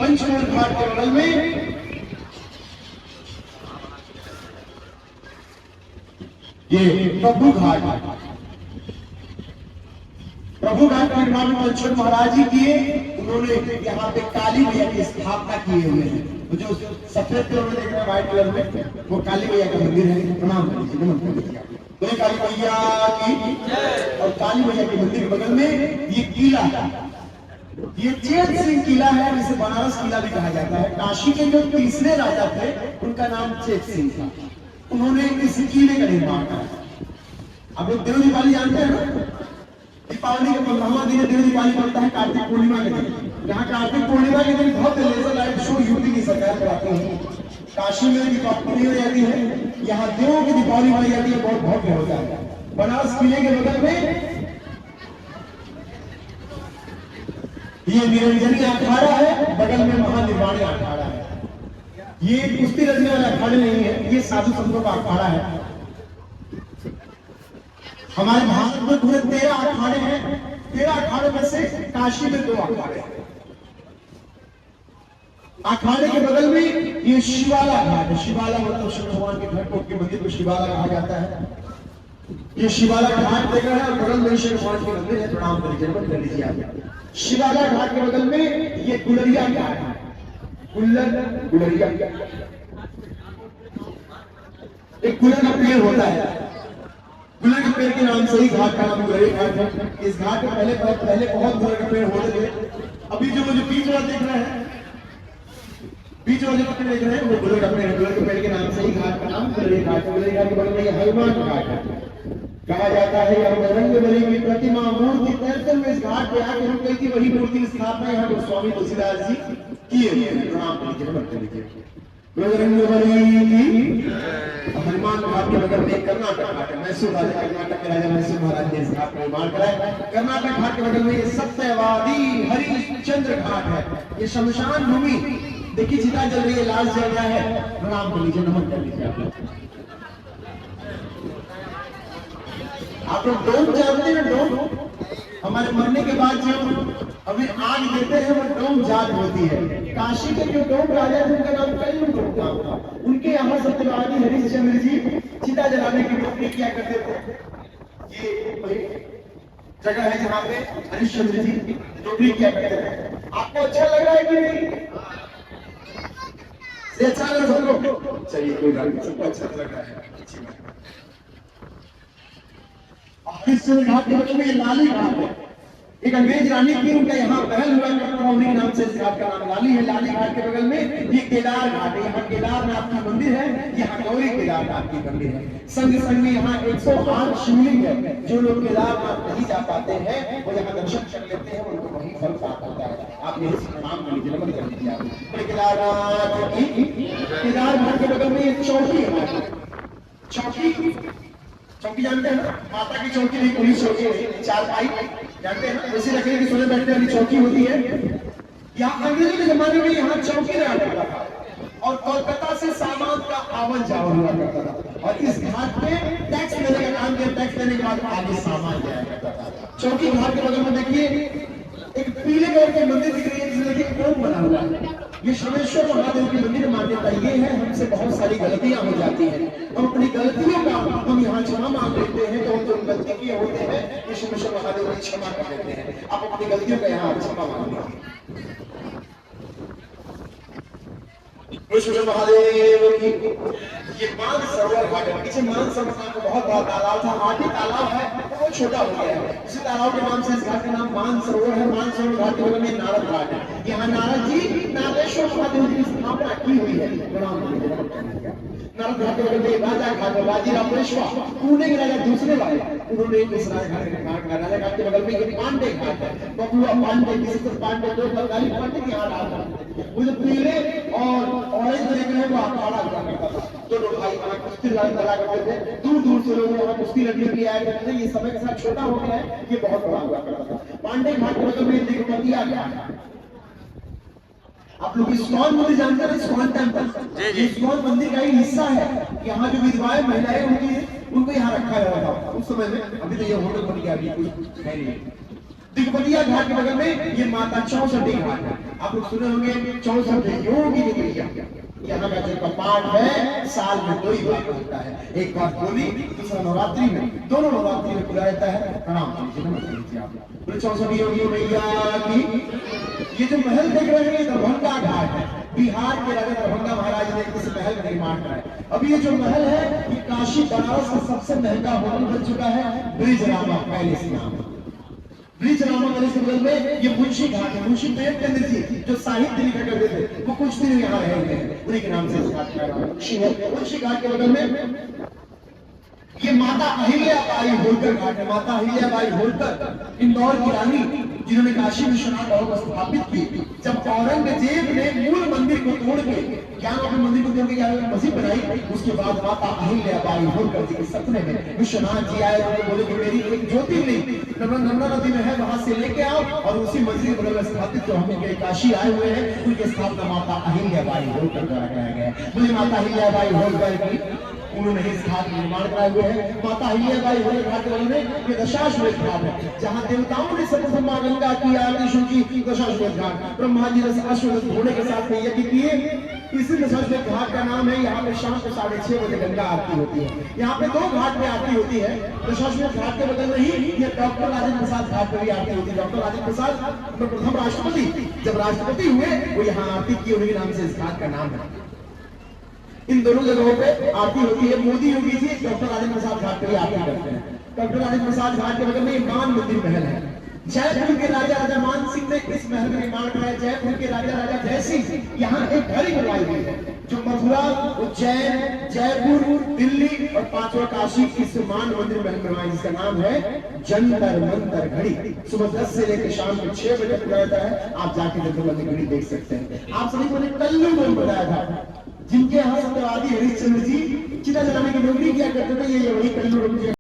पंचमढ़ी घाट के बगल में ये प्रभु घाट के निर्माण पंचमढ़ी महाराज जी किए। उन्होंने यहाँ पे काली मैया की स्थापना किए हुए हैं। जो सफेद कलर में देख रहे हैं, व्हाइट कलर में, वो काली मैया का मंदिर है। प्रणाम कीजिए, नमन कीजिए। बोले काली मैया की। और काली मैया के मंदिर के बगल में ये किला, ये चेत सिंह किला है, जिसे बनारस किला भी कहा जाता है। काशी के जो तीसरे राजा थे उनका नाम चेत सिंह था। उन्होंने इस किले का निर्माण किया। आप लोग देव दीपावली जानते हैं ना? दीपावली के 15वां दिन देव दीपावली पड़ता है कार्तिक पूर्णिमा के दिन। यहाँ कार्तिक पूर्णिमा के दिन बहुत लेजर लाइट शो यूपी की सरकार कराती है। काशी में दीपावली हो जाती है, यहाँ देवों की दीपावली मनाई जाती है, बहुत भव्य होता है। बनारस किले के बगल में ये निरंजनी अखाड़ा है, बगल में महानिर्वाणी अखाड़ा है। ये कुश्ती रचने वाले अखाड़े नहीं है, ये साधु संतों का अखाड़ा है। हमारे भारत में पूरे 13 अखाड़े हैं। 13 अखाड़े में से काशी में 2 अखाड़े हैं। अखाड़े के बगल में ये शिवाला घाट है। शिवाला मतलब शिव भगवान के घर को, के मंदिर को शिवाला कहा जाता है। ये शिवाला घाट देख रहे हैं और बगल में शिव भगवान के मंदिर है। प्रणाम करिए, नमन कर लीजिए आप। शिवाला घाट के बगल में ये गुलरिया घाट है। गुलरिया एक गुलर का पेड़ होता है। गुलर के पेड़ के नाम से ही घाट का नाम गुलरिया घाट है। इस घाट में पहले बहुत गुलर के पेड़ होते थे। अभी जो बीच वाला देख रहे हैं, बीच वाले पत्ते देख रहे हैं, वो गुलर का पेड़ है। गुलर के पेड़ के नाम से ही घाट का नाम गुलरिया घाट है। गुलरिया घाट के बगल में ये हनुमान घाट है। कहा जाता है यहाँ रंगबली की प्रतिमा मूर्ति तैरते हुए इस घाट पे आके हम कही थी, वही मूर्ति स्थापना यहाँ गोस्वामी तुलसीदास जी किए हुए हैं। प्रणाम कीजिए, नमन कीजिए। हनुमान घाट के बगल में कर्नाटक घाट है। मैसूर राजा, कर्नाटक के राजा मैसूर महाराज ने इस घाट का निर्माण कराया। कर्नाटक घाट के बगल में ये सत्यवादी हरिश्चंद्र घाट है। ये शमशान भूमि, देखिए चिता जल रही है, लाल जल रहा है। प्रणाम कर लीजिए, नमन कर लीजिए। आप लोग डोम जानते हैं? डोम हमारे मरने के बाद जो अभी आग देते हैं वो डोम जाग होती है। काशी के जो डोम राजा थे उनका नाम कई था। उनके यहाँ सत्यवादी हरिश्चंद्र जी चिता जलाने की नौकरी किया करते थे। ये जगह है जहाँ पे हरिश्चंद्र जी नौकरी किया करते थे। आपको अच्छा लग रहा है कि नहीं? अच्छा लग रहा है सबको? चलिए, कोई बात नहीं, सबको अच्छा लग रहा है। हरिश्चंद्र घाट के बगल में लाली घाट है। एक अंग्रेज रानी थी, उनका यहाँ महल हुआ करता था, उन्हीं के नाम से इस घाट का नाम लाली है। लाली घाट के बगल में ये केदार घाट है। यहाँ केदारनाथ की मंदिर है, यहाँ गौरी केदारनाथ की मंदिर है। संग संग में यहाँ 108 शिवलिंग है। जो लोग केदारनाथ नहीं जा पाते हैं वो यहाँ दर्शन कर लेते हैं, उनको वही फल प्राप्त होता है। आप यही प्रणाम कर लीजिए, नमन कर लीजिए। आप केदार घाट के बगल में एक चौकी है। चौकी जानते हैं ना? माता की चौकी नहीं, पुलिस चौकी नहीं, 4 पाई जानते हैं ना? वैसे लकड़ी की सोने बैठने वाली चौकी होती है। यहाँ अंग्रेजों के जमाने में यहाँ चौकी रहा करता था और कोलकाता से सामान का आवन जावन हुआ करता था। और इस घाट पे टैक्स लेने का काम किया, टैक्स लेने के बाद आगे सामान जाया करता था। चौकी घाट के बगल में देखिए एक पीले कलर के मंदिर दिख रही है, जिसमें देखिए ओम बना हुआ है। ये शमेश्वर महादेव की मंदिर मान्यता ये है, हमसे बहुत सारी गलतियां हो जाती हैं। हम अपनी गलतियों का हम यहाँ क्षमा मांग लेते हैं, तो हम जो गलती किए होते हैं ये शमेश्वर महादेव की क्षमा कर देते हैं। आप अपनी गलतियों का यहाँ क्षमा मांग लीजिए। शमेश्वर महादेव की ये मान सरोवर घाट है। पीछे मान सरोवर का बहुत बड़ा तालाब था, आगे तालाब है वो छोटा हो गया है। इसी तालाब के नाम से इस घाट का नाम मान सरोवर है। मान सरोवर घाट के बगल में नारद घाट है। यहाँ नारद जी नागेश्वर महादेव की स्थापना की हुई है। नारद घाट के बगल में राजा घाट है, बाजीराव पेशवा, पुणे के राजा दूसरे वाले, उन्होंने इस राजा घाट के बगल में एक पांडे घाट है। बबुआ पांडे, किसी को पांडे, 2 बंगाली पांडे के यहाँ राजा। वो जो पीले और ऑरेंज देख रहे हैं वो अखाड़ा हुआ करता था। दोनों भाई वहाँ कुश्ती लड़ा करते थे। दूर दूर से लोग वहाँ कुश्ती लड़ने के लिए आया करते थे। ये समय के साथ छोटा हो गया है, ये बहुत बड़ा हुआ करता था। पांडे घाट के बगल में दिग्पतिया घाट। आप लोग इस्कॉन मंदिर जानते हैं? इस्कॉन टेम्पल, इस्कॉन मंदिर का ही हिस्सा है। यहाँ जो विधवाएं महिलाएं होती है उनको यहाँ रखा गया था उस समय में। अभी तो ये होटल बन गया, अभी कुछ है नहीं। दिग्पतिया घाट के बगल में ये माता चौसठी घाट है। आप लोग सुने होंगे 64 योगी मैया। यहाँ का जो कपाट है साल में 2 ही बार खुलता है, एक बार होली, दूसरा नवरात्रि में। दोनों नवरात्रि में खुला रहता है। प्रणाम कीजिए, नमस्ते कीजिए आप। बोले 64 योगी मैया की। ये जो महल देख रहे हैं दरभंगा घाट है, बिहार के राजा दरभंगा महाराज ने इस महल का निर्माण कराया। अब ये जो महल है ये काशी बनारस का सबसे महंगा होटल बन चुका है, ब्रिजरामा पैलेस नाम। ब्रिजरामा पैलेस के बगल में ये मुंशी घाट है। मुंशी प्रेमचंद्र जी जो साहित्य लिखा करते थे वो कुछ दिन यहाँ रहे हुए हैं, उन्हीं के नाम से इस घाट का नाम है। मुंशी घाट के बगल में ये माता अहिल्याबाई होलकर घाट है। माता अहिल्याबाई होलकर इंदौर की रानी जिन्होंने काशी विश्वनाथ को स्थापित की। जब औरंगजेब ने मूल मंदिर को तोड़ के ज्ञान मंदिर को तोड़ के मस्जिद बनाई, उसके बाद माता अहिल्याबाई होलकर जी के सपने में विश्वनाथ जी आए और बोले कि मेरी एक ज्योतिर्लिंग नर्मदा नदी में है, वहां से लेके आओ और उसी मस्जिद में स्थापित जो हम काशी आए हुए हैं उनकी स्थापना माता अहिल्याबाई होलकर द्वारा कराया गया। मुझे माता अहिल्याबाई होलकर की उन्होंने इस घाट का निर्माण कराए हुए हैं। माता अहिल्याबाई होलकर घाट के बगल में ये दशाश्वमेध घाट है, जहां देवताओं ने सर्वप्रथम मां गंगा की आरती शुरू की। दशाश्वमेध घाट ब्रह्मा जी ने अश्वमेध घोड़े के साथ में यज्ञ किए, इसी दशाश्वमेध घाट का नाम है। यहाँ पे शाम को 6:30 बजे गंगा आरती होती है। यहाँ पे 2 घाट में आरती होती है। दशाश्वमेध घाट के बगल में ही ये डॉक्टर राजेंद्र प्रसाद घाट पर भी आरती होती है। डॉक्टर राजेंद्र प्रसाद प्रथम राष्ट्रपति, जब राष्ट्रपति हुए वो यहाँ आरती की, उनके नाम से इस घाट का नाम है। इन दोनों जगहों पे आरती होती है। मोदी योगी जी डॉक्टर राजेंद्र प्रसाद घाट पर आरती करते हैं। डॉक्टर राजेंद्र प्रसाद घाट के बगल में मान मंदिर महल है। जयपुर के राजा मान सिंह ने इस महल का निर्माण कराया। जयपुर के राजा जय सिंह यहाँ एक घड़ी बनवाई हुई है जो मथुरा, उज्जैन, जयपुर, दिल्ली और 5वां काशी इस मान मंदिर महल बनवाई, जिसका नाम है जंतर मंतर घड़ी। सुबह 10 से लेकर शाम को 6 बजे खुला रहता है। आप जाके जंतर मंतर घड़ी देख सकते हैं। आप सभी को कल्लू बोल बताया था, जिनके यहाँ सत्यवादी हरिश्चंद्र जी चिता जलाने की नौकरी किया करते थे, ये वही कल्लू